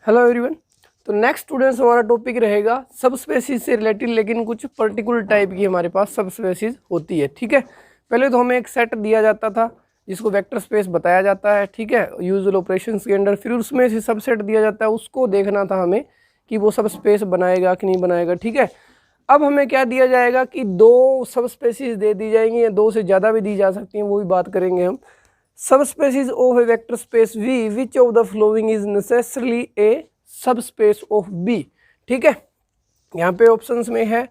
Hello everyone. तो next students हमारा topic रहेगा सब स्पेसीज से रिलेटेड, लेकिन कुछ पर्टिकुलर टाइप की हमारे पास सब स्पेसीज होती है। ठीक है, पहले तो हमें एक सेट दिया जाता था जिसको वेक्टर स्पेस बताया जाता है। ठीक है, यूजुअल ऑपरेशंस के अंदर फिर उसमें से सबसेट दिया जाता है, उसको देखना था हमें कि वो सब स्पेस बनाएगा कि नहीं बनाएगा। ठीक है, अब हमें क्या दिया जाएगा कि दो सब स्पेसीज दे दी जाएंगी या दो से ज़्यादा भी दी जा सकती हैं, वो भी बात करेंगे हम। Subspaces of a vector space V, which of the following is necessarily a subspace of B। ठीक है, यहाँ पे ऑप्शंस में है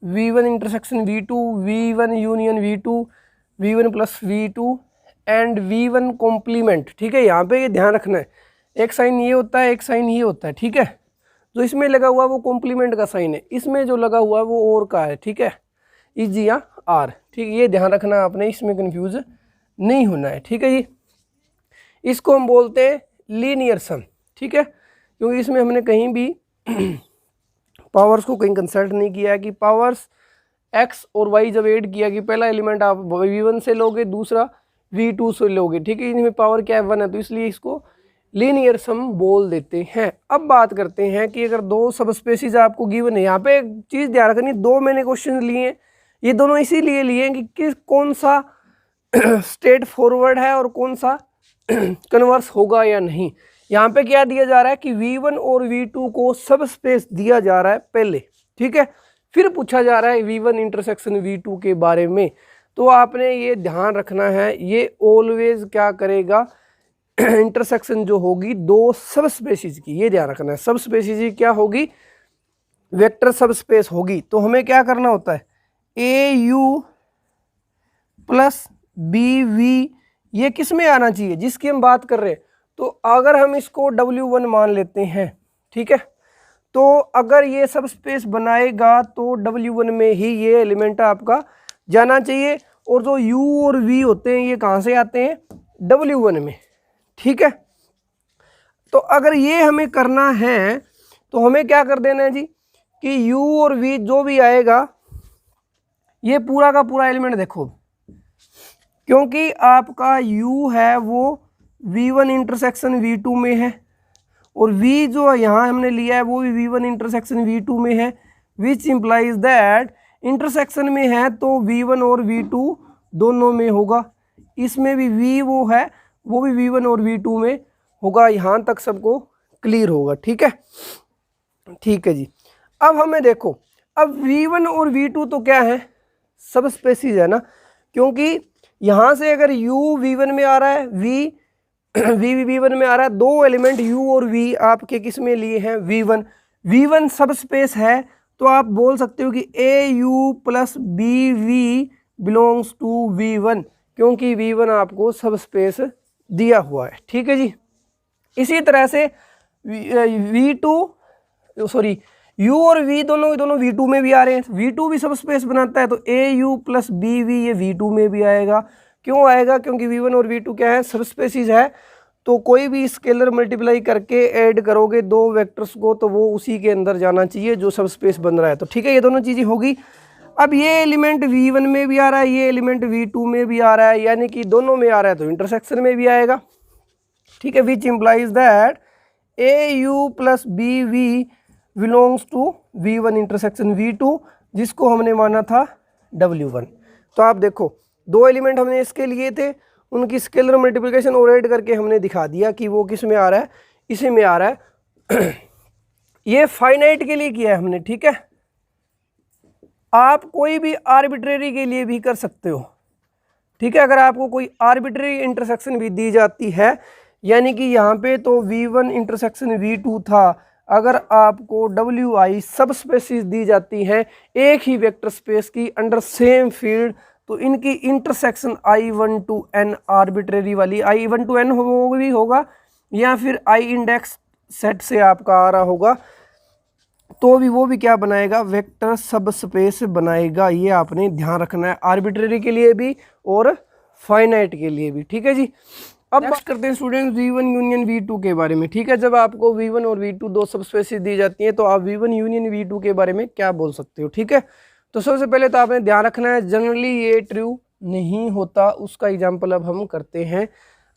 V1 intersection V2, V1 union V2, V1 plus V2 and V1 complement. ठीक है, यहाँ पे ये ध्यान रखना है, एक साइन ये होता है, एक साइन ये होता है। ठीक है, जो इसमें लगा हुआ वो कॉम्प्लीमेंट का साइन है, इसमें जो लगा हुआ वो और का है। ठीक है, इज या आर। ठीक है, ये ध्यान रखना है आपने, इसमें कंफ्यूज नहीं होना है। ठीक है जी, इसको हम बोलते हैं लीनियर सम। ठीक है, क्योंकि इसमें हमने कहीं भी पावर्स को कहीं कंसल्ट नहीं किया है कि पावर्स x और y जब ऐड किया कि पहला एलिमेंट आप V1 से लोगे, दूसरा V2 से लोगे। ठीक है, इनमें पावर क्या है 1 है, तो इसलिए इसको लीनियर सम बोल देते हैं। अब बात करते हैं कि अगर दो सब स्पेसीज आपको गिवन है, यहाँ पे एक चीज़ ध्यान रखनी, दो मैंने क्वेश्चन लिए हैं, ये दोनों इसीलिए लिए हैं कि कौन सा स्ट्रेट फॉरवर्ड है और कौन सा कन्वर्स होगा या नहीं। यहाँ पे क्या दिया जा रहा है कि V1 और V2 को सब स्पेस दिया जा रहा है पहले। ठीक है, फिर पूछा जा रहा है V1 इंटरसेक्शन V2 के बारे में। तो आपने ये ध्यान रखना है, ये ऑलवेज क्या करेगा, इंटरसेक्शन जो होगी दो सब स्पेसीज की, ये ध्यान रखना है। सब स्पेसीज क्या होगी, वेक्टर सब स्पेस होगी। तो हमें क्या करना होता है, AU प्लस BV, ये किस में आना चाहिए, जिसकी हम बात कर रहे हैं। तो अगर हम इसको W1 मान लेते हैं, ठीक है, तो अगर ये सब स्पेस बनाएगा तो W1 में ही ये एलिमेंट आपका जाना चाहिए, और जो U और V होते हैं ये कहाँ से आते हैं, W1 में। ठीक है, तो अगर ये हमें करना है तो हमें क्या कर देना है जी कि U और V जो भी आएगा ये पूरा का पूरा एलिमेंट देखो, क्योंकि आपका U है वो V1 इंटरसेक्शन V2 में है, और V जो यहाँ हमने लिया है वो भी V1 इंटरसेक्शन V2 में है, विच इम्प्लाइज दैट इंटरसेक्शन में है तो V1 और V2 दोनों में होगा, इसमें भी V वो है वो भी V1 और V2 में होगा। यहाँ तक सबको क्लियर होगा। ठीक है, ठीक है जी। अब हमें देखो, अब V1 और V2 तो क्या है, सब स्पेसीज है ना, क्योंकि यहाँ से अगर U V1 में आ रहा है, V V1 में आ रहा है, दो एलिमेंट U और V आपके किस में लिए हैं, V1 सब स्पेस है, तो आप बोल सकते हो कि AU plus BV belongs to V1, क्योंकि V1 आपको सब स्पेस दिया हुआ है। ठीक है जी, इसी तरह से U और V दोनों V2 में भी आ रहे हैं, V2 भी सब स्पेस बनाता है, तो AU प्लस BV ये V2 में भी आएगा। क्यों आएगा, क्योंकि V1 और V2 क्या है, सब स्पेसीज है। तो कोई भी स्केलर मल्टीप्लाई करके ऐड करोगे दो वेक्टर्स को तो वो उसी के अंदर जाना चाहिए जो सब स्पेस बन रहा है। तो ठीक है, ये दोनों चीज़ें होगी। अब ये एलिमेंट V1 में भी आ रहा है, ये एलिमेंट V2 में भी आ रहा है, यानी कि दोनों में आ रहा है, तो इंटरसेक्शन में भी आएगा। ठीक है, which implies that AU plus BV belongs to V1 intersection V2, जिसको हमने माना था W1। तो आप देखो, दो एलिमेंट हमने इसके लिए थे, उनकी स्केलर मल्टीप्लिकेशन और ऐड करके हमने दिखा दिया कि वो किस में आ रहा है, इसी में आ रहा है। ये फाइनाइट के लिए किया है हमने। ठीक है, आप कोई भी आर्बिट्रेरी के लिए भी कर सकते हो। ठीक है, अगर आपको कोई आर्बिट्रेरी इंटरसेक्शन भी दी जाती है, यानी कि यहाँ पे तो V1 इंटरसेक्शन V2 था, अगर आपको WI सब स्पेसीज दी जाती हैं एक ही वेक्टर स्पेस की अंडर सेम फील्ड, तो इनकी intersection I1 to N arbitrary वाली, I1 to N वो भी होगा, या फिर I इंडेक्स सेट से आपका आ रहा होगा, तो भी वो भी क्या बनाएगा, वेक्टर सब स्पेस बनाएगा। ये आपने ध्यान रखना है, आर्बिट्रेरी के लिए भी और फाइनाइट के लिए भी। ठीक है जी, अब बात करते हैं स्टूडेंट्स V1 यूनियन V2 के बारे में। ठीक है, जब आपको V1 और V2 दो सब स्पेसीज दी जाती हैं तो आप V1 यूनियन V2 के बारे में क्या बोल सकते हो। ठीक है, तो सबसे पहले तो आपने ध्यान रखना है, जनरली ये ट्रू नहीं होता, उसका एग्जाम्पल अब हम करते हैं।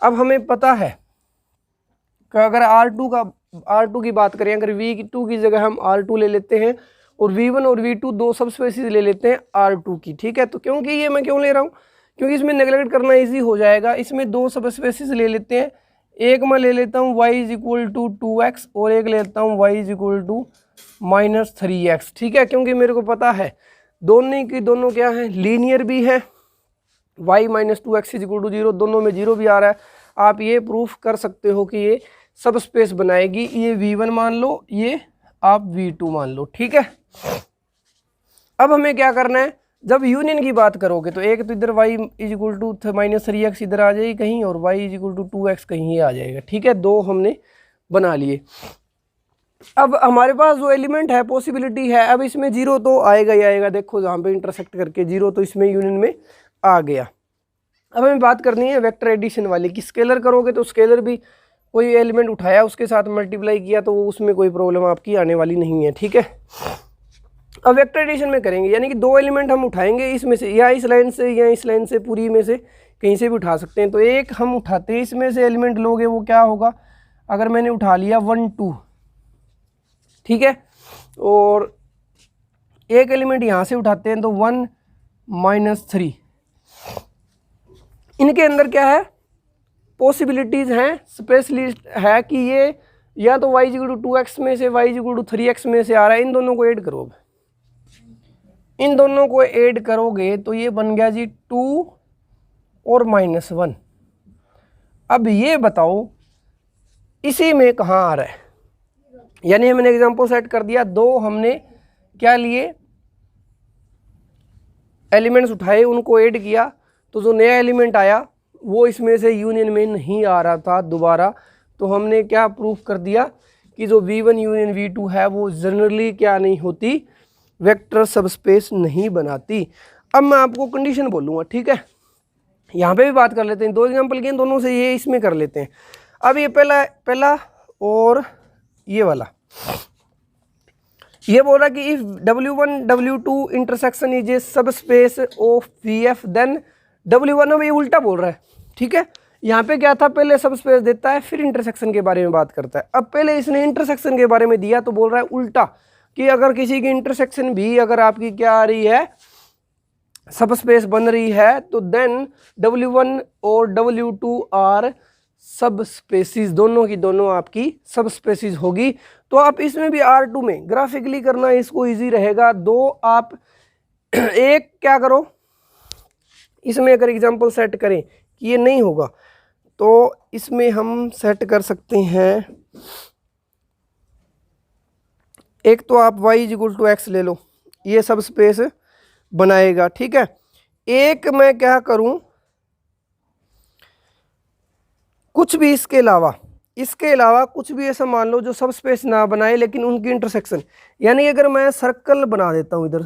अब हमें पता है कि अगर R2 का R2 की बात करें, अगर V2 की जगह हम R2 ले लेते हैं और V1 और V2 दो सब स्पेसीज ले लेते हैं R2 की, ठीक है। तो क्योंकि ये मैं क्यों ले रहा हूँ, क्योंकि इसमें नेगलेक्ट करना इजी हो जाएगा। इसमें दो सब स्पेसीज ले लेते हैं, एक मैं ले लेता हूँ y is equal to 2x और एक ले लेता हूँ y is equal to -3x, ठीक है। क्योंकि मेरे को पता है दोनों की दोनों क्या है, लीनियर भी है, y - 2x is equal to 0, दोनों में 0 भी आ रहा है। आप ये प्रूफ कर सकते हो कि ये सब स्पेस बनाएगी। ये V1 मान लो, ये आप V2 मान लो, ठीक है। अब हमें क्या करना है, जब यूनियन की बात करोगे तो एक तो इधर y is equal to -3x इधर आ जाएगी कहीं और y is equal to 2x कहीं ये आ जाएगा, ठीक है। दो हमने बना लिए। अब हमारे पास जो एलिमेंट है, पॉसिबिलिटी है, अब इसमें 0 तो आएगा ही आएगा। देखो जहाँ पे इंटरसेक्ट करके 0 तो इसमें यूनियन में आ गया। अब हमें बात करनी है वेक्टर एडिशन वाली की। स्केलर करोगे तो स्केलर भी कोई एलिमेंट उठाया उसके साथ मल्टीप्लाई किया तो उसमें कोई प्रॉब्लम आपकी आने वाली नहीं है, ठीक है। अब वेक्टर एडिशन में करेंगे, यानी कि दो एलिमेंट हम उठाएंगे इसमें से, या इस लाइन से या इस लाइन से, पूरी में से कहीं से भी उठा सकते हैं। तो एक हम उठाते हैं, इसमें से एलिमेंट लोगे वो क्या होगा, अगर मैंने उठा लिया 1 2, ठीक है, और एक एलिमेंट यहाँ से उठाते हैं तो 1 -3। इनके अंदर क्या है, पॉसिबिलिटीज़ हैं, स्पेशलिस्ट है कि ये या तो y इक्वल टू 2x में से, y इक्वल टू 3x में से आ रहा है। इन दोनों को ऐड करो, इन दोनों को ऐड करोगे तो ये बन गया जी 2 और -1। अब ये बताओ इसी में कहाँ आ रहा है, यानी हमने एग्जांपल सेट कर दिया, दो हमने क्या लिए, एलिमेंट्स उठाए, उनको ऐड किया, तो जो नया एलिमेंट आया वो इसमें से यूनियन में नहीं आ रहा था दोबारा। तो हमने क्या प्रूफ कर दिया कि जो V1 यूनियन V2 है वो जनरली क्या नहीं होती, वेक्टर सबस्पेस नहीं बनाती। अब मैं आपको कंडीशन बोलूँगा, ठीक है। यहाँ पे भी बात कर लेते हैं, दो एग्जांपल किए दोनों से, ये इसमें कर लेते हैं। अब ये पहला और ये वाला, ये बोल रहा कि if W1 W2 intersection is a subspace of VF then W1, अब ये उल्टा बोल रहा है, ठीक है। यहाँ पे क्या था, पहले सब स्पेस देता है फिर इंटरसेक्शन के बारे में बात करता है। अब पहले इसने इंटरसेक्शन के बारे में दिया तो बोल रहा है उल्टा कि अगर किसी की इंटरसेक्शन भी अगर आपकी क्या आ रही है, सब स्पेस बन रही है, तो देन W1 और W2 आर सब स्पेसिस, दोनों की दोनों आपकी सब स्पेसिस होगी। तो आप इसमें भी R2 में ग्राफिकली करना इसको इजी रहेगा। दो आप एक क्या करो, इसमें अगर एग्जांपल सेट करें कि ये नहीं होगा तो इसमें हम सेट कर सकते हैं, एक तो आप y इक्वल टू x ले लो, ये सब स्पेस बनाएगा, ठीक है। एक मैं क्या करूं, कुछ भी इसके अलावा कुछ भी ऐसा मान लो जो सब स्पेस ना बनाए लेकिन उनकी इंटरसेक्शन, यानी अगर मैं सर्कल बना देता हूं, इधर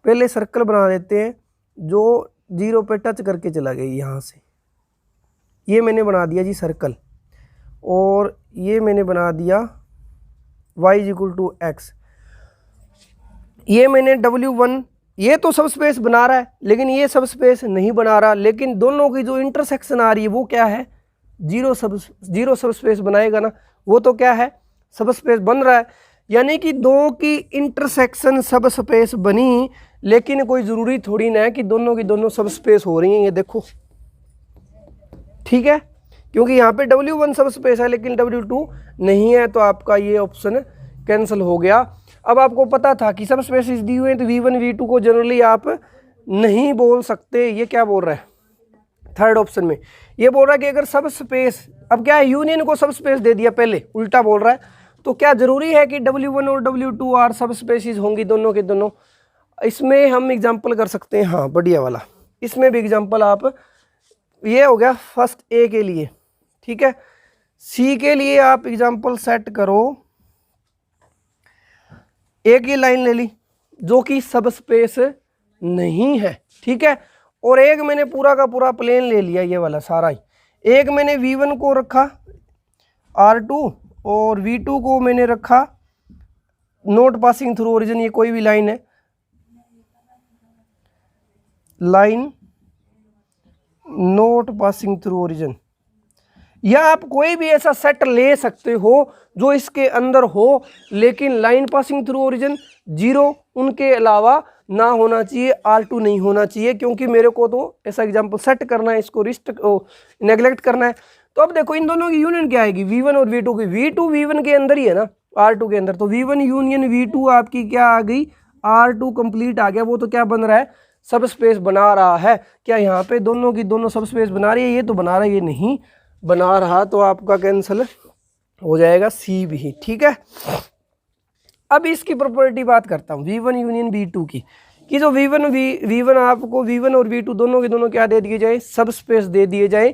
पहले सर्कल बना देते हैं जो 0 पे टच करके चला गया, यहाँ से ये मैंने बना दिया जी सर्कल, और ये मैंने बना दिया y इक्वल टू x। ये मैंने W1, ये तो सब स्पेस बना रहा है लेकिन ये सब स्पेस नहीं बना रहा, लेकिन दोनों की जो इंटरसेक्शन आ रही है वो क्या है, जीरो सब स्पेस बनाएगा ना, वो तो क्या है, सब स्पेस बन रहा है। यानी कि दो की इंटरसेक्शन सब स्पेस बनी, लेकिन कोई ज़रूरी थोड़ी ना है कि दोनों की दोनों सब स्पेस हो रही हैं, ये देखो, ठीक है। क्योंकि यहाँ पे W1 सब स्पेस है लेकिन W2 नहीं है, तो आपका ये ऑप्शन कैंसिल हो गया। अब आपको पता था कि सब स्पेसिस दी हुए हैं तो V1 V2 को जनरली आप नहीं बोल सकते। ये क्या बोल रहा है, थर्ड ऑप्शन में ये बोल रहा है कि अगर सब स्पेस, अब क्या है, यूनियन को सब स्पेस दे दिया, पहले उल्टा बोल रहा है, तो क्या जरूरी है कि W1 और W2 आर सब स्पेसिस होंगी दोनों के दोनों। इसमें हम एग्जांपल कर सकते हैं, हाँ बढ़िया वाला, इसमें भी एग्जांपल आप, ये हो गया फर्स्ट ए के लिए, ठीक है। सी के लिए आप एग्जांपल सेट करो, एक ये लाइन ले ली जो कि सब स्पेस नहीं है, ठीक है, और एक मैंने पूरा का पूरा प्लेन ले लिया, ये वाला सारा ही। एक मैंने V1 को रखा R2 और V2 को मैंने रखा नोट पासिंग थ्रू ओरिजिन, ये कोई भी लाइन है, line note passing through origin. या आप कोई भी ऐसा सेट ले सकते हो जो इसके अंदर हो लेकिन लाइन पासिंग थ्रू ओरिजिन 0 उनके अलावा ना होना चाहिए, R2 नहीं होना चाहिए, क्योंकि मेरे को तो ऐसा एग्जांपल सेट करना है, इसको नेग्लेक्ट करना है। तो अब देखो इन दोनों की यूनियन क्या आएगी, V1 और V2 की। V2 V1 के अंदर ही है ना, R2 के अंदर, तो V1 यूनियन V2 आपकी क्या आ गई, R2 कंप्लीट आ गया। वो तो क्या बन रहा है, सब स्पेस बना रहा है। क्या यहाँ पे दोनों की दोनों सब स्पेस बना रही है, ये तो बना रहा है, ये नहीं बना रहा, तो आपका कैंसिल हो जाएगा सी भी। ठीक है, अब इसकी प्रॉपर्टी बात करता हूँ V1 यूनियन V2 की, कि जो V1 आपको V1 और V2 दोनों के दोनों क्या दे दिए जाए, सब स्पेस दे दिए जाए।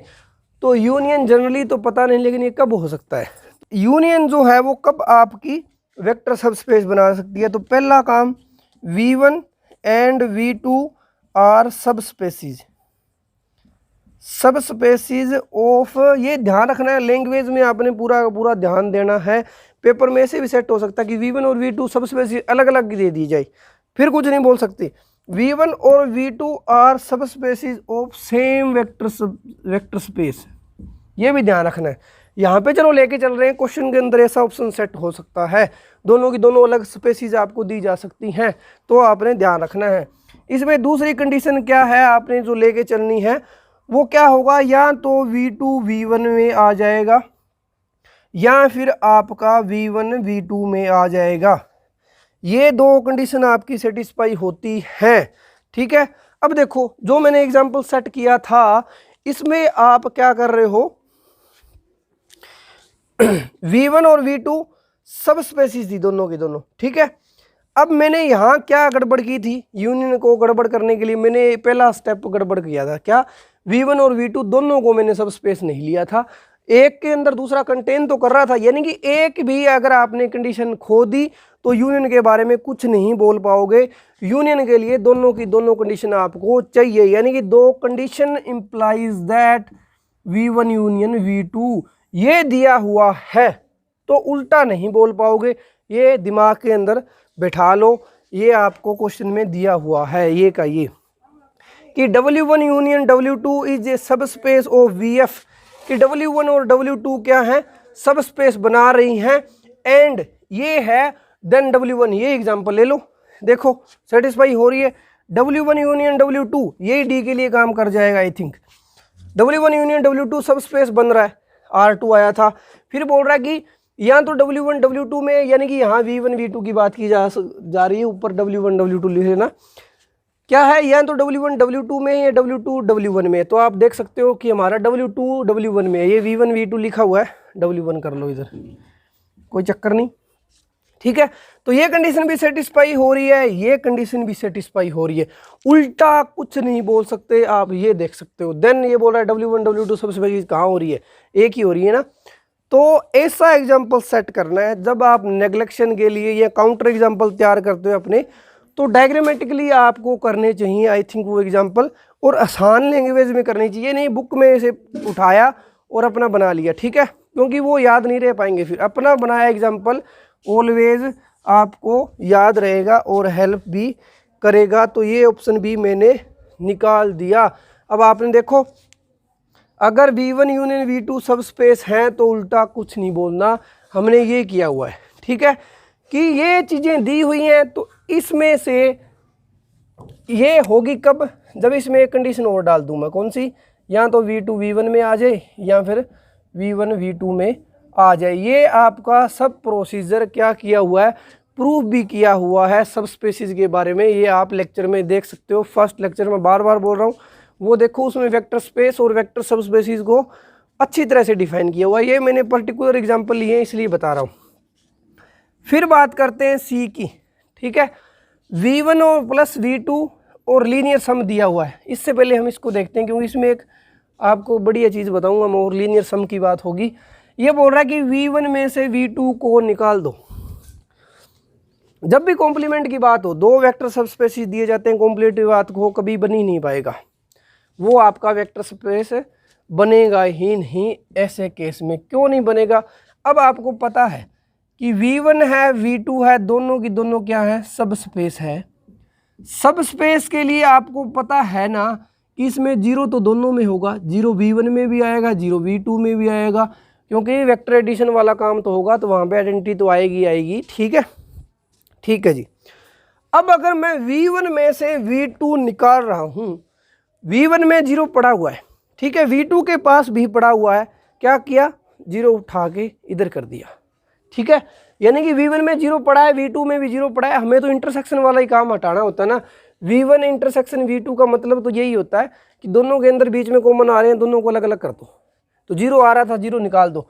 तो यूनियन जनरली तो पता नहीं, लेकिन ये कब हो सकता है, यूनियन जो है वो कब आपकी वेक्टर सब स्पेस बना सकती है। तो पहला काम, V1 and V2 are subspaces of, ये ध्यान रखना है, लैंग्वेज में आपने पूरा पूरा ध्यान देना है। पेपर में ऐसे भी सेट हो सकता है कि V1 और V2 सब स्पेसीज अलग अलग दे दी जाए, फिर कुछ नहीं बोल सकते। V1 और V2 are subspaces of same vector space, ये भी ध्यान रखना है। यहाँ पे चलो लेके चल रहे हैं, क्वेश्चन के अंदर ऐसा ऑप्शन सेट हो सकता है, दोनों की दोनों अलग स्पेसीज आपको दी जा सकती हैं, तो आपने ध्यान रखना है। इसमें दूसरी कंडीशन क्या है आपने जो लेके चलनी है, वो क्या होगा, या तो V2 V1 में आ जाएगा या फिर आपका V1 V2 में आ जाएगा। ये दो कंडीशन आपकी सेटिस्फाई होती हैं। ठीक है, अब देखो जो मैंने एग्जांपल सेट किया था, इसमें आप क्या कर रहे हो, V1 और V2 सब स्पेसीज थी दोनों की दोनों। ठीक है, अब मैंने यहाँ क्या गड़बड़ की थी, यूनियन को गड़बड़ करने के लिए मैंने पहला स्टेप गड़बड़ किया था, क्या, V1 और V2 दोनों को मैंने सब स्पेस नहीं लिया था, एक के अंदर दूसरा कंटेन तो कर रहा था, यानी कि एक भी अगर आपने कंडीशन खो दी तो यूनियन के बारे में कुछ नहीं बोल पाओगे। यूनियन के लिए दोनों की दोनों कंडीशन आपको चाहिए, यानी कि दो condition implies that V1 union V2 ये दिया हुआ है, तो उल्टा नहीं बोल पाओगे, ये दिमाग के अंदर बैठा लो। ये आपको क्वेश्चन में दिया हुआ है, ये का ये कि W1 union W2 is a subspace of VF, कि W1 और W2 क्या है, सब स्पेस बना रही हैं, एंड ये है देन W1, ये एग्जांपल ले लो, देखो सेटिस्फाई हो रही है। W1 यूनियन W2 ये D के लिए काम कर जाएगा I think. W1 union W2 सब स्पेस बन रहा है, R2 आया था, फिर बोल रहा है कि यहाँ तो W1 W2 में, यानी कि यहाँ V1 V2 की बात की जा रही है, ऊपर W1 W2 लिख लेना, क्या है, या तो W1 W2 में या W2 W1 में। तो आप देख सकते हो कि हमारा W2 W1 में है, ये V1 V2 लिखा हुआ है, W1 कर लो इधर, कोई चक्कर नहीं। ठीक है, तो ये कंडीशन भी सेटिस्फाई हो रही है, ये कंडीशन भी सेटिस्फाई हो रही है, उल्टा कुछ नहीं बोल सकते आप, ये देख सकते हो। देन ये बोल रहा है W1 W2 सबसे पहले कहाँ हो रही है, एक ही हो रही है ना। तो ऐसा एग्जाम्पल सेट करना है जब आप नेग्लेक्शन के लिए या काउंटर एग्जाम्पल तैयार करते हो अपने, तो डायग्रामेटिकली आपको करने चाहिए आई थिंक वो एग्जाम्पल, और आसान लैंग्वेज में करनी चाहिए, नहीं बुक में से उठाया और अपना बना लिया। ठीक है, क्योंकि वो याद नहीं रह पाएंगे, फिर अपना बनाया एग्जाम्पल ऑलवेज आपको याद रहेगा और हेल्प भी करेगा। तो ये ऑप्शन भी मैंने निकाल दिया। अब आपने देखो, अगर V1 यूनियन V2 सब स्पेस हैं तो उल्टा कुछ नहीं बोलना, हमने ये किया हुआ है। ठीक है, कि ये चीज़ें दी हुई हैं, तो इसमें से ये होगी कब, जब इसमें एक कंडीशन और डाल दूँ मैं, कौन सी, या तो V2 V1 में आ जाए या फिर V1 V2 में आ जाए। ये आपका सब प्रोसीजर क्या किया हुआ है, प्रूफ भी किया हुआ है सब स्पेसिस के बारे में, ये आप लेक्चर में देख सकते हो। फर्स्ट लेक्चर में बार बार बोल रहा हूँ, वो देखो, उसमें वेक्टर स्पेस और वेक्टर सब स्पेसिस को अच्छी तरह से डिफाइन किया हुआ है। ये मैंने पर्टिकुलर एग्जांपल लिए इसलिए बता रहा हूँ। फिर बात करते हैं सी की। ठीक है, V1 और प्लस V2 और लीनियर सम दिया हुआ है। इससे पहले हम इसको देखते हैं, क्योंकि इसमें एक आपको बढ़िया चीज़ बताऊंगा मैं, और लीनियर सम की बात होगी। ये बोल रहा है कि V1 में से V2 को निकाल दो। जब भी कॉम्प्लीमेंट की बात हो, दो वेक्टर सब स्पेसिस दिए जाते हैं, कॉम्प्लीमेंट्री बात को कभी बन ही नहीं पाएगा, वो आपका वेक्टर स्पेस बनेगा ही नहीं। ऐसे केस में क्यों नहीं बनेगा, अब आपको पता है कि V1 है V2 है, दोनों की दोनों क्या है, सब स्पेस है। सब स्पेस के लिए आपको पता है ना कि इसमें जीरो तो दोनों में होगा, जीरो V1 में भी आएगा, जीरो V2 में भी आएगा, क्योंकि वेक्टर एडिशन वाला काम तो होगा तो वहाँ पे आइडेंटिटी तो आएगी। ठीक है, ठीक है जी। अब अगर मैं V1 में से V2 निकाल रहा हूँ, V1 में जीरो पड़ा हुआ है, ठीक है, V2 के पास भी पड़ा हुआ है, क्या किया, जीरो उठा के इधर कर दिया। ठीक है, यानी कि V1 में जीरो पड़ा है, V2 में भी जीरो पड़ा है, हमें तो इंटरसेक्शन वाला ही काम हटाना होता है ना। V1 इंटरसेक्शन V2 का मतलब तो यही होता है कि दोनों के अंदर बीच में कॉमन आ रहे हैं, दोनों को अलग अलग कर दो, तो जीरो आ रहा था, जीरो निकाल दो।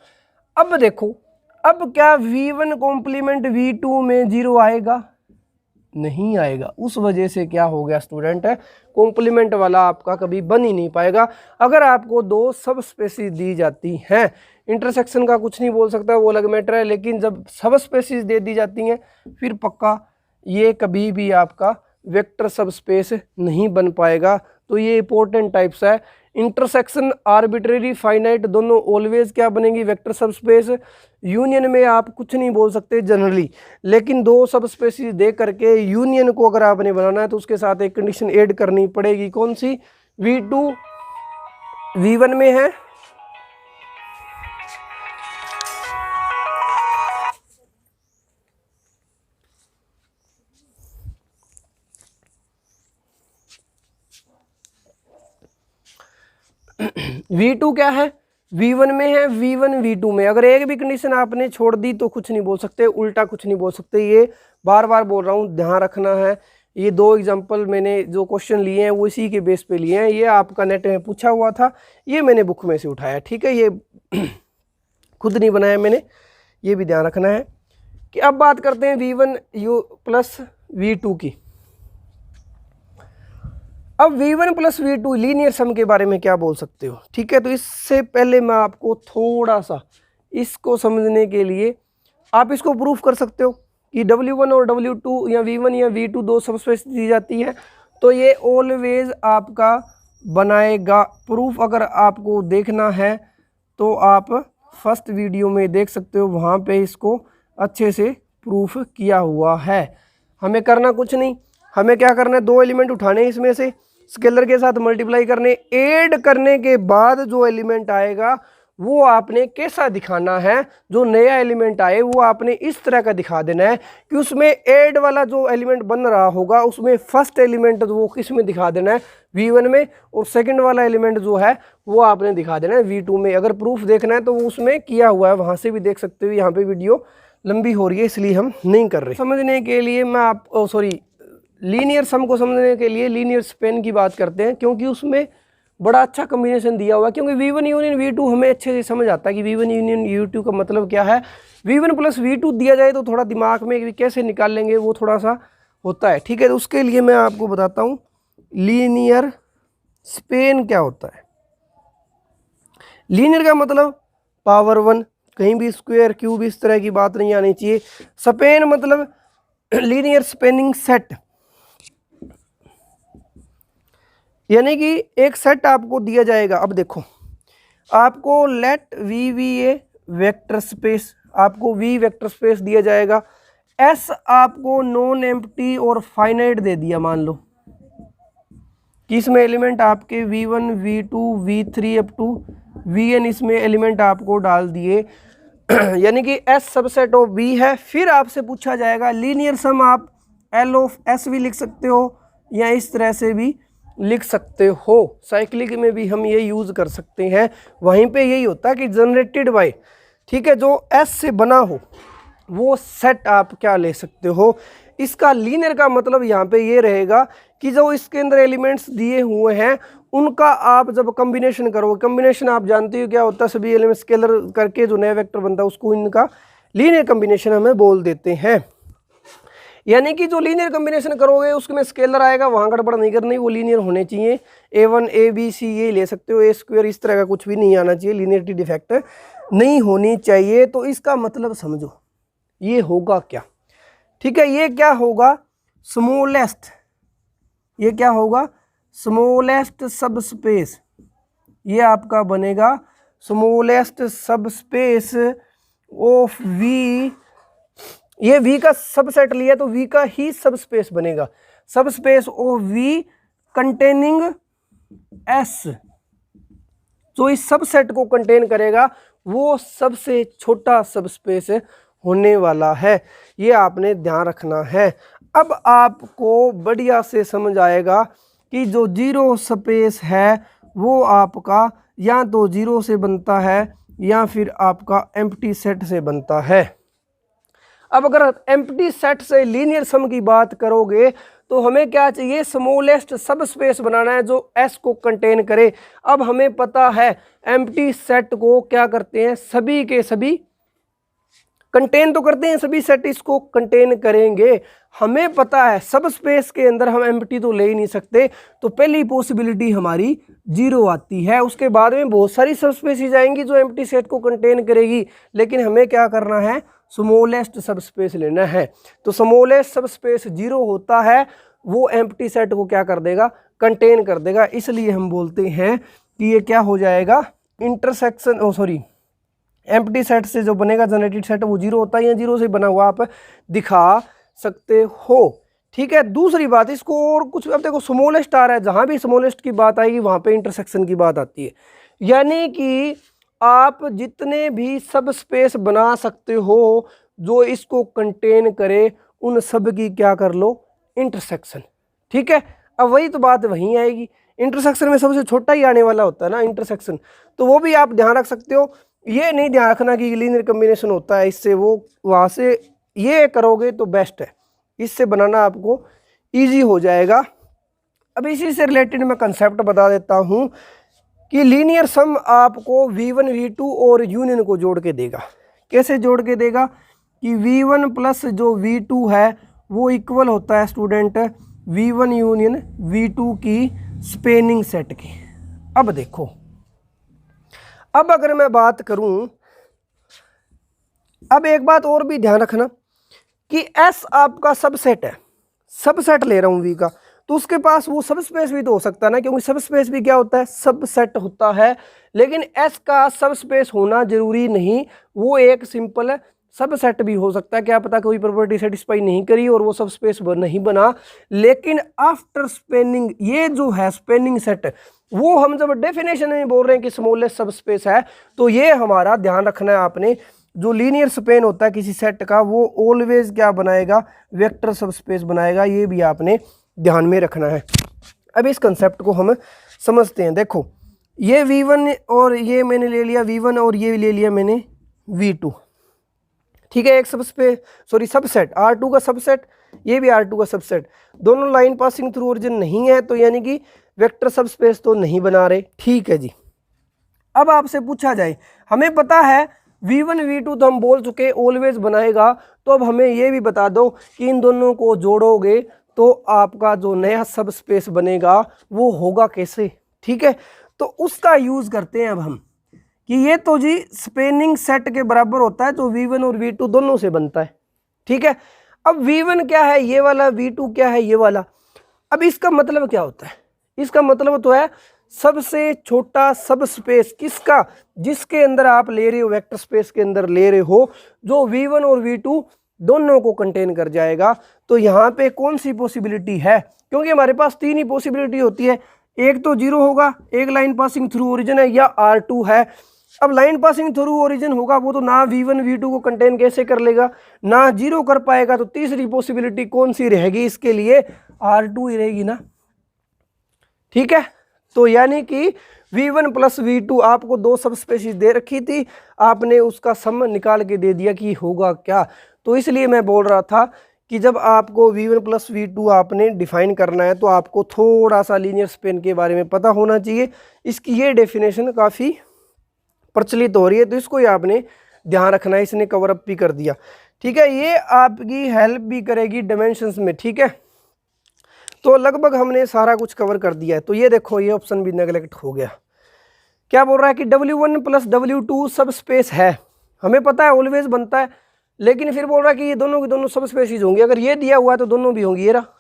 अब देखो, अब क्या V1 कॉम्प्लीमेंट V2 में जीरो आएगा, नहीं आएगा। उस वजह से क्या हो गया स्टूडेंट, है कॉम्प्लीमेंट वाला आपका कभी बन ही नहीं पाएगा। अगर आपको दो सब स्पेसीज दी जाती हैं, इंटरसेक्शन का कुछ नहीं बोल सकता, वो अलग मैटर है, लेकिन जब सब स्पेसीज दे दी जाती हैं फिर पक्का ये कभी भी आपका वेक्टर सब स्पेस नहीं बन पाएगा। तो ये इंपॉर्टेंट टाइप्स है, इंटरसेक्शन, आर्बिट्रेरी, फाइनाइट, दोनों ऑलवेज क्या बनेंगी, वेक्टर सब स्पेस। यूनियन में आप कुछ नहीं बोल सकते जनरली, लेकिन दो सब स्पेसीज दे करके यूनियन को अगर आपने बनाना है तो उसके साथ एक कंडीशन ऐड करनी पड़ेगी, कौन सी, V2 V1 में है, V2 क्या है, V1 में है, V1 V2 में। अगर एक भी कंडीशन आपने छोड़ दी तो कुछ नहीं बोल सकते, उल्टा कुछ नहीं बोल सकते। ये बार बार बोल रहा हूँ, ध्यान रखना है। ये दो एग्जांपल मैंने जो क्वेश्चन लिए हैं वो इसी के बेस पे लिए हैं, ये आपका नेट में पूछा हुआ था, ये मैंने बुक में से उठाया। ठीक है, ये खुद नहीं बनाया मैंने, ये भी ध्यान रखना है। कि अब बात करते हैं V1 प्लस V2 की। अब V1 प्लस V2 लीनियर सम के बारे में क्या बोल सकते हो। ठीक है, तो इससे पहले मैं आपको थोड़ा सा इसको समझने के लिए आप इसको प्रूफ कर सकते हो कि W1 और W2 या V1 या V2 दो सबस्पेस दी जाती है, तो ये ऑलवेज आपका बनाएगा प्रूफ। अगर आपको देखना है तो आप फर्स्ट वीडियो में देख सकते हो, वहाँ पे इसको अच्छे से प्रूफ किया हुआ है। हमें करना कुछ नहीं, हमें क्या करना है, दो एलिमेंट उठाने इसमें से, स्केलर के साथ मल्टीप्लाई करने, ऐड करने के बाद जो एलिमेंट आएगा वो आपने कैसा दिखाना है, जो नया एलिमेंट आए वो आपने इस तरह का दिखा देना है कि उसमें ऐड वाला जो एलिमेंट बन रहा होगा उसमें फर्स्ट एलिमेंट वो किस में दिखा देना है, V1 में, और सेकंड वाला एलिमेंट जो है वो आपने दिखा देना है V2 में। अगर प्रूफ देखना है तो वो उसमें किया हुआ है, वहाँ से भी देख सकते हो। यहाँ पे वीडियो लंबी हो रही है इसलिए हम नहीं कर रहे। समझने के लिए मैं लीनियर सम को समझने के लिए लीनियर स्पेन की बात करते हैं, क्योंकि उसमें बड़ा अच्छा कॉम्बिनेशन दिया हुआ है। क्योंकि V1 यूनियन V2 हमें अच्छे से समझ आता है कि V1 यूनियन V2 का मतलब क्या है। V1 प्लस V2 दिया जाए तो थोड़ा दिमाग में कैसे निकाल लेंगे वो थोड़ा सा होता है। ठीक है, तो उसके लिए मैं आपको बताता हूँ लीनियर स्पेन क्या होता है। लीनियर का मतलब पावर 1, कहीं भी स्क्वायर क्यूब इस तरह की बात नहीं आनी चाहिए। स्पेन मतलब लीनियर स्पेनिंग सेट, यानी कि एक सेट आपको दिया जाएगा। अब देखो, आपको लेट V भी ए वेक्टर स्पेस, आपको V वेक्टर स्पेस दिया जाएगा, S आपको नॉन एम्प्टी और फाइनाइट दे दिया। मान लो कि इसमें एलिमेंट आपके V1 V2 V3 up to Vn इसमें एलिमेंट आपको डाल दिए, यानी कि S सबसेट ऑफ V है। फिर आपसे पूछा जाएगा लीनियर सम, आप L ऑफ S भी लिख सकते हो या इस तरह से भी लिख सकते हो, साइक्लिक में भी हम ये यूज़ कर सकते हैं। वहीं पे यही होता है कि जनरेटेड बाय, ठीक है, जो S से बना हो वो सेट आप क्या ले सकते हो। इसका लीनियर का मतलब यहाँ पे ये रहेगा कि जो इसके अंदर एलिमेंट्स दिए हुए हैं उनका आप जब कॉम्बिनेशन करो, कॉम्बिनेशन आप जानते हो क्या होता है, सभी एलिमेंट स्केलर करके जो नया वेक्टर बनता है उसको इनका लीनियर कॉम्बिनेशन हमें बोल देते हैं। यानी कि जो लीनियर कॉम्बिनेशन करोगे उसमें स्केलर आएगा, वहाँ गड़बड़ नहीं करनी, वो लीनियर होने चाहिए। A1 ABC ये ले सकते हो, A² इस तरह का कुछ भी नहीं आना चाहिए, लीनियरिटी डिफेक्ट नहीं होनी चाहिए। तो इसका मतलब समझो ये होगा क्या। ठीक है, ये क्या होगा, स्मॉलेस्ट, ये क्या होगा, स्मॉलेस्ट सब स्पेस, ये आपका बनेगा स्मॉलेस्ट सब स्पेस ऑफ V। ये V का सबसेट लिया तो V का ही सब स्पेस बनेगा, सब space of V containing S जो इस सबसेट को कंटेन करेगा वो सबसे छोटा सबस्पेस होने वाला है। ये आपने ध्यान रखना है। अब आपको बढ़िया से समझ आएगा कि जो जीरो स्पेस है वो आपका या तो जीरो से बनता है या फिर आपका एम्प्टी सेट से बनता है। अब अगर एम्प्टी सेट से लीनियर सम की बात करोगे तो हमें क्या चाहिए, स्मॉलेस्ट सब स्पेस बनाना है जो एस को कंटेन करे। अब हमें पता है एम्प्टी सेट को क्या करते हैं, सभी के सभी कंटेन तो करते हैं, सभी सेट इसको कंटेन करेंगे। हमें पता है सब स्पेस के अंदर हम एम्प्टी तो ले ही नहीं सकते, तो पहली पॉसिबिलिटी हमारी जीरो आती है। उसके बाद में बहुत सारी सब स्पेसीज आएंगी जो एम्प्टी सेट को कंटेन करेगी, लेकिन हमें क्या करना है, स्मॉलेस्ट सब स्पेस लेना है। तो स्मॉलेस्ट सब स्पेस जीरो होता है, वो एम्प्टी सेट को क्या कर देगा, कंटेन कर देगा। इसलिए हम बोलते हैं कि ये क्या हो जाएगा, इंटरसेक्शन एम्प्टी सेट से जो बनेगा जनरेटेड सेट वो जीरो होता है, या जीरो से बना हुआ आप दिखा सकते हो। ठीक है, दूसरी बात इसको और कुछ, अब देखो स्मॉलेस्ट आ रहा है, जहां भी स्मॉलेस्ट की बात आएगी वहां पे इंटरसेक्शन की बात आती है। यानी कि आप जितने भी सब स्पेस बना सकते हो जो इसको कंटेन करे, उन सब की क्या कर लो, इंटरसेक्शन। ठीक है, अब वही तो बात वहीं आएगी, इंटरसेक्शन में सबसे छोटा ही आने वाला होता है ना इंटरसेक्शन, तो वो भी आप ध्यान रख सकते हो। ये नहीं ध्यान रखना कि लीनियर कॉम्बिनेशन होता है इससे वो वहाँ से, ये करोगे तो बेस्ट है, इससे बनाना आपको इजी हो जाएगा। अब इसी से रिलेटेड मैं कंसेप्ट बता देता हूँ कि लीनियर सम आपको V1 V2 और यूनियन को जोड़ के देगा। कैसे जोड़ के देगा कि V1 प्लस जो V2 है वो इक्वल होता है स्टूडेंट V1 यूनियन V2 की स्पेनिंग सेट की। अब देखो, अब अगर मैं बात करूं, अब एक बात और भी ध्यान रखना कि S आपका सबसेट है, सबसेट ले रहा हूं V का, तो उसके पास वो सब स्पेस भी तो हो सकता है ना, क्योंकि सब स्पेस भी क्या होता है, सबसेट होता है। लेकिन S का सब स्पेस होना जरूरी नहीं, वो एक सिंपल सबसेट भी हो सकता है। क्या पता कोई प्रॉपर्टी सेटिस्फाई नहीं करी और वो सब स्पेस नहीं बना, लेकिन आफ्टर स्पेनिंग ये जो है स्पेनिंग सेट, वो हम जब डेफिनेशन में बोल रहे हैं कि स्मॉलेस्ट सब स्पेस है, तो ये हमारा ध्यान रखना है आपने, जो लीनियर स्पेन होता है किसी सेट का वो ऑलवेज क्या बनाएगा, वेक्टर सब स्पेस बनाएगा। ये भी आपने ध्यान में रखना है। अब इस कंसेप्ट को हम समझते हैं। देखो ये V1 और ये मैंने ले लिया V1 और ये ले लिया मैंने V2। ठीक है, एक सबसेट R2 का सबसेट, ये भी R2 का सबसेट, दोनों लाइन पासिंग थ्रू ओरिजिन नहीं है, तो यानी कि वेक्टर सब स्पेस तो नहीं बना रहे। ठीक है जी, अब आपसे पूछा जाए, हमें पता है V1 V2 तो हम बोल चुके ऑलवेज बनाएगा, तो अब हमें ये भी बता दो कि इन दोनों को जोड़ोगे तो आपका जो नया सब स्पेस बनेगा वो होगा कैसे। ठीक है, तो उसका यूज करते हैं अब हम कि ये तो जी स्पेनिंग सेट के बराबर होता है, तो V1 और V2 दोनों से बनता है। ठीक है, अब V1 क्या है ये वाला, V2 क्या है ये वाला। अब इसका मतलब क्या होता है, इसका मतलब तो है सबसे छोटा सब स्पेस किसका, जिसके अंदर आप ले रहे हो, वेक्टर स्पेस के अंदर ले रहे हो, जो V1 और V2 दोनों को कंटेन कर जाएगा। तो यहाँ पे कौन सी पॉसिबिलिटी है, क्योंकि हमारे पास तीन ही पॉसिबिलिटी होती है, एक तो जीरो होगा, एक लाइन पासिंग थ्रू ओरिजिन है, या R2 है। अब लाइन पासिंग थ्रू ओरिजिन होगा वो तो ना V1 V2 को कंटेन कैसे कर लेगा, ना जीरो कर पाएगा, तो तीसरी पॉसिबिलिटी कौन सी रहेगी इसके लिए, R2 ही रहेगी ना। ठीक है, तो यानी कि V1 प्लस V2 आपको दो सब स्पेसीज दे रखी थी, आपने उसका सम निकाल के दे दिया कि होगा क्या। तो इसलिए मैं बोल रहा था कि जब आपको V1 प्लस V2 आपने डिफाइन करना है तो आपको थोड़ा सा लीनियर स्पेन के बारे में पता होना चाहिए। इसकी ये डेफिनेशन काफ़ी प्रचलित हो रही है, तो इसको ही आपने ध्यान रखना है, इसने कवर अप भी कर दिया। ठीक है, ये आपकी हेल्प भी करेगी डायमेंशंस में। ठीक है, तो लगभग हमने सारा कुछ कवर कर दिया है। तो ये देखो ये ऑप्शन भी नेगलेक्ट हो गया। क्या बोल रहा है कि W1 प्लस W2 सब स्पेस है, हमें पता है ऑलवेज बनता है, लेकिन फिर बोल रहा है कि ये दोनों की दोनों सब स्पेसीज होंगी। अगर ये दिया हुआ है तो दोनों भी होंगी। ये रहा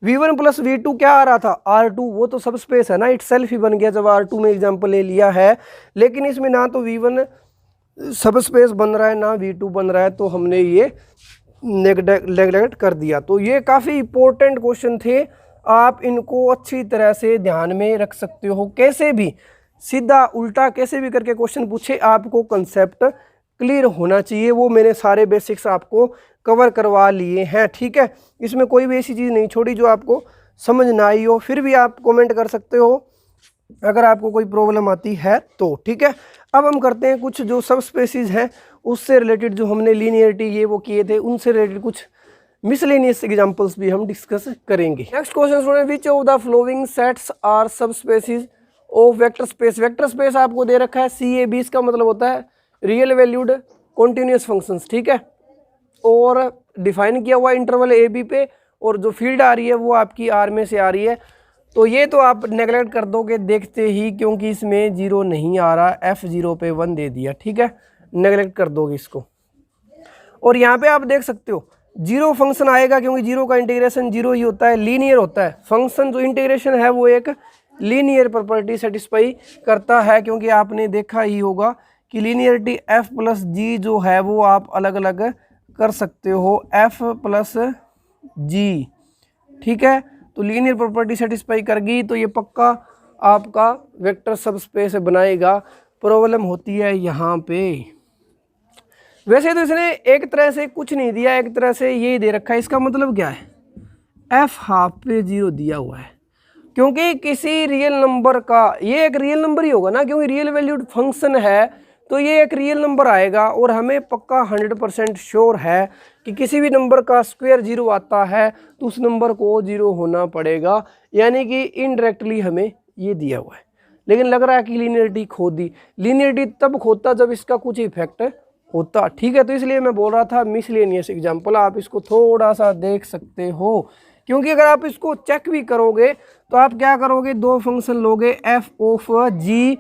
V1 प्लस V2 क्या आ रहा था, R2, वो तो सब स्पेस है ना, इट सेल्फ ही बन गया जब R2 में एग्जाम्पल ले लिया है। लेकिन इसमें ना तो V1 सब स्पेस बन रहा है ना V2 बन रहा है, तो हमने ये नेगलेक्ट कर दिया। तो ये काफ़ी इंपॉर्टेंट क्वेश्चन थे आप इनको अच्छी तरह से ध्यान में रख सकते हो। कैसे भी सीधा उल्टा कैसे भी करके क्वेश्चन पूछे, आपको कंसेप्ट क्लियर होना चाहिए। वो मैंने सारे बेसिक्स आपको कवर करवा लिए हैं, ठीक है। इसमें कोई भी ऐसी चीज़ नहीं छोड़ी जो आपको समझ ना आई हो। फिर भी आप कमेंट कर सकते हो अगर आपको कोई प्रॉब्लम आती है तो, ठीक है। अब हम करते हैं कुछ जो सब स्पेसीज हैं उससे रिलेटेड, जो हमने लीनियरिटी ये वो किए थे उनसे रिलेटेड कुछ मिसलेनियस एग्जांपल्स भी हम डिस्कस करेंगे। Next question student, which of the following sets are subspaces of vector space. Vector space आपको दे रखा है CAB, इसका मतलब होता है रियल वैल्यूड कॉन्टिन्यूस फंक्शंस, ठीक है। और डिफाइन किया हुआ इंटरवल AB पे, और जो फील्ड आ रही है वो आपकी R में से आ रही है। तो ये तो आप नेगलेक्ट कर दोगे देखते ही, क्योंकि इसमें 0 नहीं आ रहा, F0 पे 1 दे दिया, ठीक है। नेगलेक्ट कर दोगे इसको। और यहाँ पे आप देख सकते हो 0 फंक्शन आएगा, क्योंकि 0 का इंटीग्रेशन 0 ही होता है, लीनियर होता है। फंक्शन जो इंटीग्रेशन है वो एक लीनियर प्रॉपर्टी सेटिस्फाई करता है, क्योंकि आपने देखा ही होगा कि लीनियरिटी F प्लस G जो है वो आप अलग अलग कर सकते हो, F प्लस G, ठीक है। तो लीनियर प्रॉपर्टी सेटिस्फाई करेगी तो ये पक्का आपका वेक्टर सब स्पेस बनाएगा। प्रॉब्लम होती है यहाँ पे। वैसे तो इसने एक तरह से कुछ नहीं दिया, एक तरह से ये दे रखा है। इसका मतलब क्या है, F½ पे 0 दिया हुआ है, क्योंकि किसी रियल नंबर का, ये एक रियल नंबर ही होगा ना, क्योंकि रियल वैल्यूड फंक्शन है तो ये एक रियल नंबर आएगा। और हमें पक्का 100% श्योर है कि किसी भी नंबर का स्क्वायर 0 आता है तो उस नंबर को 0 होना पड़ेगा, यानी कि इनडायरेक्टली हमें ये दिया हुआ है। लेकिन लग रहा है कि लीनियरिटी खो दी। लीनियरिटी तब खोता जब इसका कुछ इफेक्ट होता, ठीक है। तो इसलिए मैं बोल रहा था मिसलेनियस एग्जाम्पल, आप इसको थोड़ा सा देख सकते हो, क्योंकि अगर आप इसको चेक भी करोगे तो आप क्या करोगे, 2 फंक्शन लोगे F(g),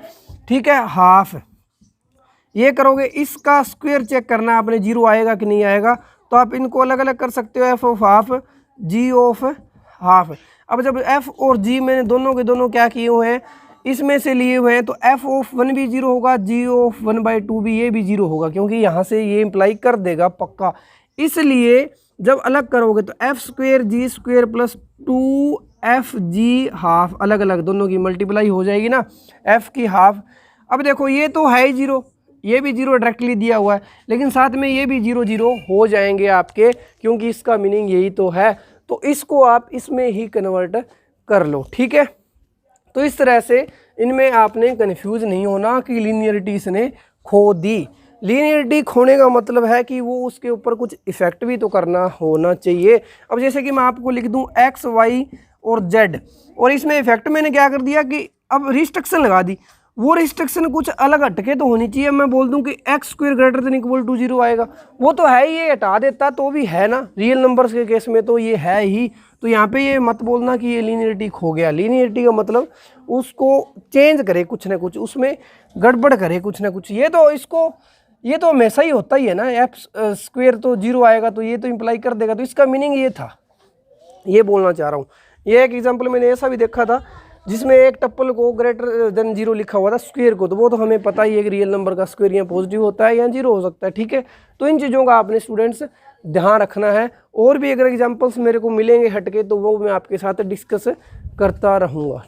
ठीक है, हाफ, ये करोगे, इसका स्क्वायर चेक करना आपने 0 आएगा कि नहीं आएगा, तो आप इनको अलग अलग कर सकते हो, F(½ G(½). अब जब F और G मैंने दोनों के दोनों क्या किए हुए हैं, इसमें से लिए हुए हैं, तो F(1) भी 0 होगा, G(1/2) भी, ये भी 0 होगा, क्योंकि यहाँ से ये इम्प्लाई कर देगा पक्का। इसलिए जब अलग करोगे तो F² G² प्लस 2FG½ अलग अलग दोनों की मल्टीप्लाई हो जाएगी ना, F की हाफ। अब देखो ये तो है ही 0, ये भी 0 डायरेक्टली दिया हुआ है, लेकिन साथ में ये भी 0 0 हो जाएंगे आपके, क्योंकि इसका मीनिंग यही तो है। तो इसको आप इसमें ही कन्वर्ट कर लो, ठीक है। तो इस तरह से इनमें आपने कन्फ्यूज नहीं होना कि लीनियरिटी इसने खो दी। लीनियरिटी खोने का मतलब है कि वो उसके ऊपर कुछ इफेक्ट भी तो करना होना चाहिए। अब जैसे कि मैं आपको लिख दूं X, Y और Z, और इसमें इफेक्ट मैंने क्या कर दिया कि अब रिस्ट्रिक्शन लगा दी। वो रिस्ट्रिक्शन कुछ अलग हटके तो होनी चाहिए। मैं बोल दूं कि x² > 0 आएगा, वो तो है ही, ये हटा देता तो भी है ना, रियल नंबर्स के केस में तो ये है ही। तो यहाँ पे ये मत बोलना कि ये लीनियरिटी खो गया। लीनियरिटी का मतलब उसको चेंज करे, कुछ ना कुछ उसमें गड़बड़ करे, कुछ ना कुछ। ये तो इसको, ये तो हमेशा ही होता ही है ना, F² तो 0 आएगा तो ये तो इम्प्लाई कर देगा। तो इसका मीनिंग ये था, ये बोलना चाह रहा हूँ। ये एक एग्जाम्पल मैंने ऐसा भी देखा था जिसमें एक टप्पल को >0 लिखा हुआ था स्क्वायर को, तो वो तो हमें पता ही है कि रियल नंबर का स्क्वायर यहाँ पॉजिटिव होता है या 0 हो सकता है, ठीक है। तो इन चीज़ों का आपने स्टूडेंट्स ध्यान रखना है। और भी अगर एग्जांपल्स मेरे को मिलेंगे हटके तो वो मैं आपके साथ डिस्कस करता रहूँगा।